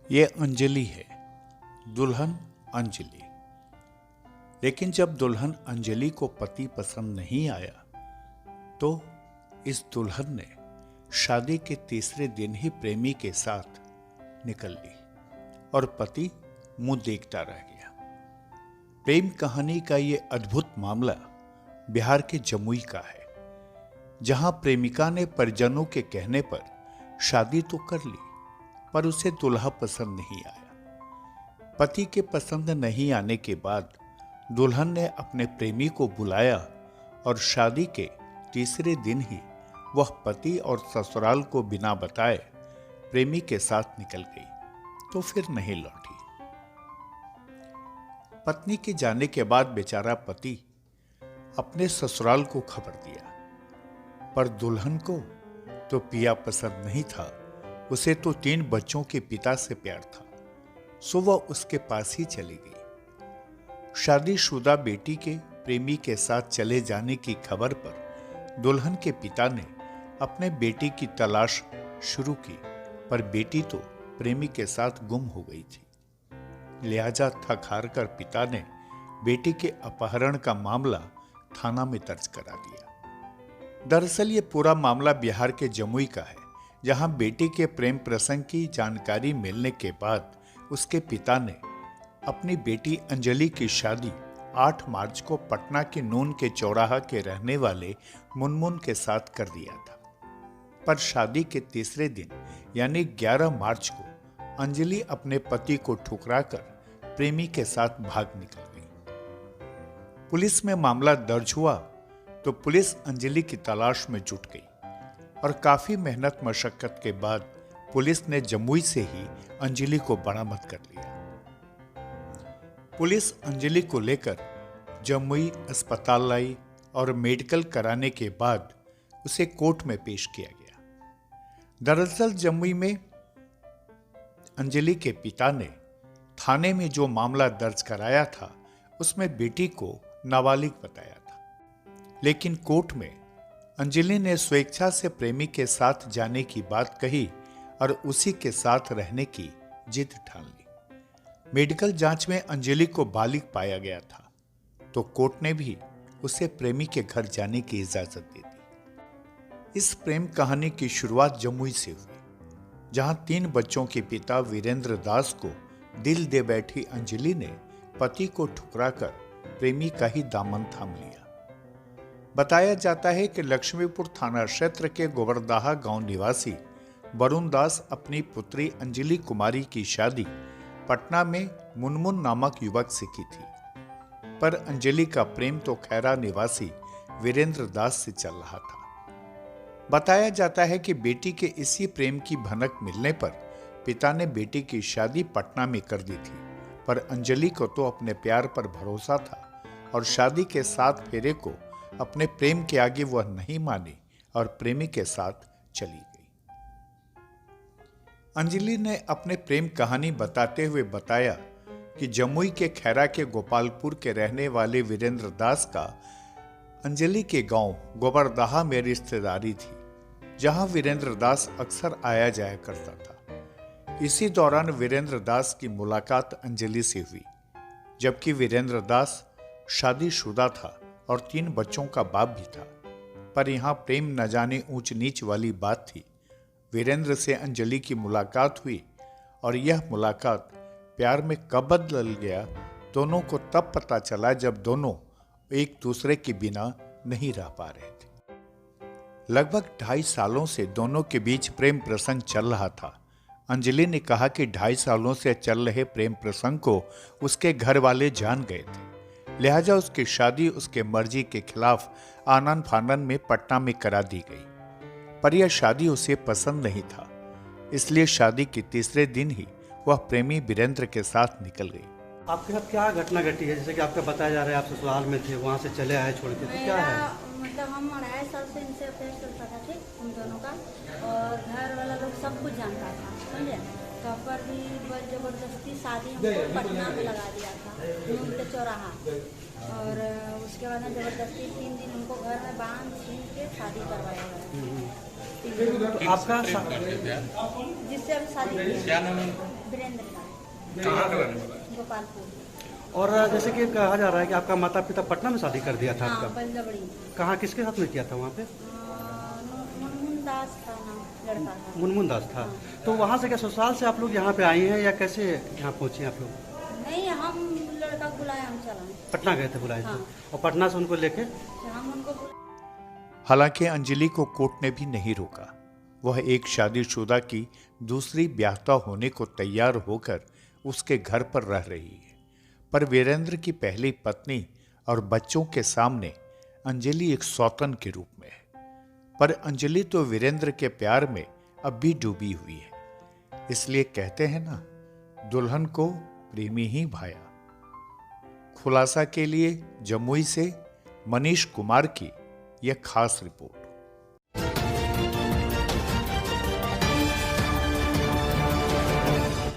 ये अंजलि है, दुल्हन अंजलि। लेकिन जब दुल्हन अंजलि को पति पसंद नहीं आया तो इस दुल्हन ने शादी के तीसरे दिन ही प्रेमी के साथ निकल ली और पति मुंह देखता रह गया। प्रेम कहानी का ये अद्भुत मामला बिहार के जमुई का है, जहां प्रेमिका ने परिजनों के कहने पर शादी तो कर ली, पर उसे दूल्हा पसंद नहीं आया। पति के पसंद नहीं आने के बाद दुल्हन ने अपने प्रेमी को बुलाया और शादी के तीसरे दिन ही वह पति और ससुराल को बिना बताए प्रेमी के साथ निकल गई, तो फिर नहीं लौटी। पत्नी के जाने के बाद बेचारा पति अपने ससुराल को खबर दिया, पर दुल्हन को तो पिया पसंद नहीं था। उसे तो 3 बच्चों के पिता से प्यार था, सो वह उसके पास ही चली गई। शादीशुदा बेटी के प्रेमी के साथ चले जाने की खबर पर दुल्हन के पिता ने अपने बेटी की तलाश शुरू की, पर बेटी तो प्रेमी के साथ गुम हो गई थी। लिहाजा थक हार कर पिता ने बेटी के अपहरण का मामला थाना में दर्ज करा दिया। दरअसल ये पूरा मामला बिहार के जमुई का है, जहां बेटी के प्रेम प्रसंग की जानकारी मिलने के बाद उसके पिता ने अपनी बेटी अंजलि की शादी 8 मार्च को पटना के नून के चौराहा के रहने वाले मुनमुन के साथ कर दिया था। पर शादी के तीसरे दिन यानी 11 मार्च को अंजलि अपने पति को ठुकराकर प्रेमी के साथ भाग निकल गई। पुलिस में मामला दर्ज हुआ तो पुलिस अंजलि की तलाश में जुट गई और काफी मेहनत मशक्कत के बाद पुलिस ने जमुई से ही अंजलि को बरामद कर लिया। पुलिस अंजलि को लेकर जमुई अस्पताल लाई और मेडिकल कराने के बाद उसे कोर्ट में पेश किया गया। दरअसल जमुई में अंजलि के पिता ने थाने में जो मामला दर्ज कराया था उसमें बेटी को नाबालिग बताया था, लेकिन कोर्ट में अंजलि ने स्वेच्छा से प्रेमी के साथ जाने की बात कही और उसी के साथ रहने की जिद ठान ली। मेडिकल जांच में अंजलि को बालिग पाया गया था, तो कोर्ट ने भी उसे प्रेमी के घर जाने की इजाजत दे दी। इस प्रेम कहानी की शुरुआत जमुई से हुई, जहां 3 बच्चों के पिता वीरेंद्र दास को दिल दे बैठी अंजलि ने पति को ठुकराकर प्रेमी का ही दामन थाम लिया। बताया जाता है कि लक्ष्मीपुर थाना क्षेत्र के गोबरदाहा गांव निवासी वरुण दास अपनी पुत्री अंजलि कुमारी की शादी पटना में मुनमुन नामक युवक से की थी, पर अंजलि का प्रेम तो खैरा निवासी वीरेंद्र दास से चल रहा था। बताया जाता है कि बेटी के इसी प्रेम की भनक मिलने पर पिता ने बेटी की शादी पटना में कर दी थी, पर अंजलि को तो अपने प्यार पर भरोसा था और शादी के 7 फेरे को अपने प्रेम के आगे वह नहीं मानी और प्रेमी के साथ चली गई। अंजलि ने अपने प्रेम कहानी बताते हुए बताया कि जमुई के खैरा के गोपालपुर के रहने वाले वीरेंद्र दास का अंजलि के गांव गोबरदाहा में रिश्तेदारी थी, जहां वीरेंद्र दास अक्सर आया जाया करता था। इसी दौरान वीरेंद्र दास की मुलाकात अंजलि से हुई, जबकि वीरेंद्र दास शादीशुदा था और 3 बच्चों का बाप भी था, पर यहां प्रेम न जाने ऊंच नीच वाली बात थी। वीरेंद्र से अंजलि की मुलाकात हुई और यह मुलाकात प्यार में कब बदल गया, दोनों को तब पता चला जब दोनों एक दूसरे के बिना नहीं रह पा रहे थे। लगभग 2.5 सालों से दोनों के बीच प्रेम प्रसंग चल रहा था। अंजलि ने कहा कि 2.5 सालों से चल रहे प्रेम प्रसंग को उसके घर वाले जान गए थे, लिहाजा उसकी शादी उसके मर्जी के खिलाफ आनन फानन में पटना में करा दी गई, पर यह शादी उसे पसंद नहीं था। इसलिए शादी के तीसरे दिन ही वह प्रेमी वीरेंद्र के साथ निकल गई। आपके साथ क्या घटना घटी है? जैसे कि आपका बताया जा रहा है आप ससुराल में थे, वहाँ से चले आए छोड़ के, तो क्या है? मतलब हम 2.5 साल से इनसे अफेयर चलता था, ठीक, हम दोनों का, और घर वाला लोग सब कुछ जानता था, समझे। तो पर भी जबरदस्ती शादी हमको पटना में लगा दिया था, नून के चौराहा, और उसके बाद में जबरदस्ती 3 दिन हमको घर में बांध छीन के शादी करवाया गया। तो आपका जिससे अभी शादी हुई है, क्या नाम है? वीरेंद्र का, कहाँ का रहने वाला है? गोपालपुर। और जैसे कि कहा जा रहा है कि आपका माता पिता पटना में शादी कर दिया था हाँ, आपका, बलजबड़ी। कहाँ किसके साथ में किया था वहाँ पे? मुनमुन दास का नाम लड़का था। मुनमुन दास था। तो वहाँ से क्या ससुराल से आप लोग यहाँ पे आई हैं या कैसे यहाँ पहुँचे आप लोग? नहीं, हम लड़का को बुलाए, हम चला, पटना गए थे बुलाए थे, हाँ। और पटना से उनको लेके हम उनको हालांकि अंजलि को कोर्ट ने भी नहीं रोका। वह एक शादीशुदा की दूसरी ब्याहता होने को तैयार होकर उसके घर पर रह रही है, पर वीरेंद्र की पहली पत्नी और बच्चों के सामने अंजलि एक सौतन के रूप में है। पर अंजलि तो वीरेंद्र के प्यार में अब भी डूबी हुई है। इसलिए कहते हैं ना, दुल्हन को प्रेमी ही भाया। खुलासा के लिए जमुई से मनीष कुमार की यह खास रिपोर्ट।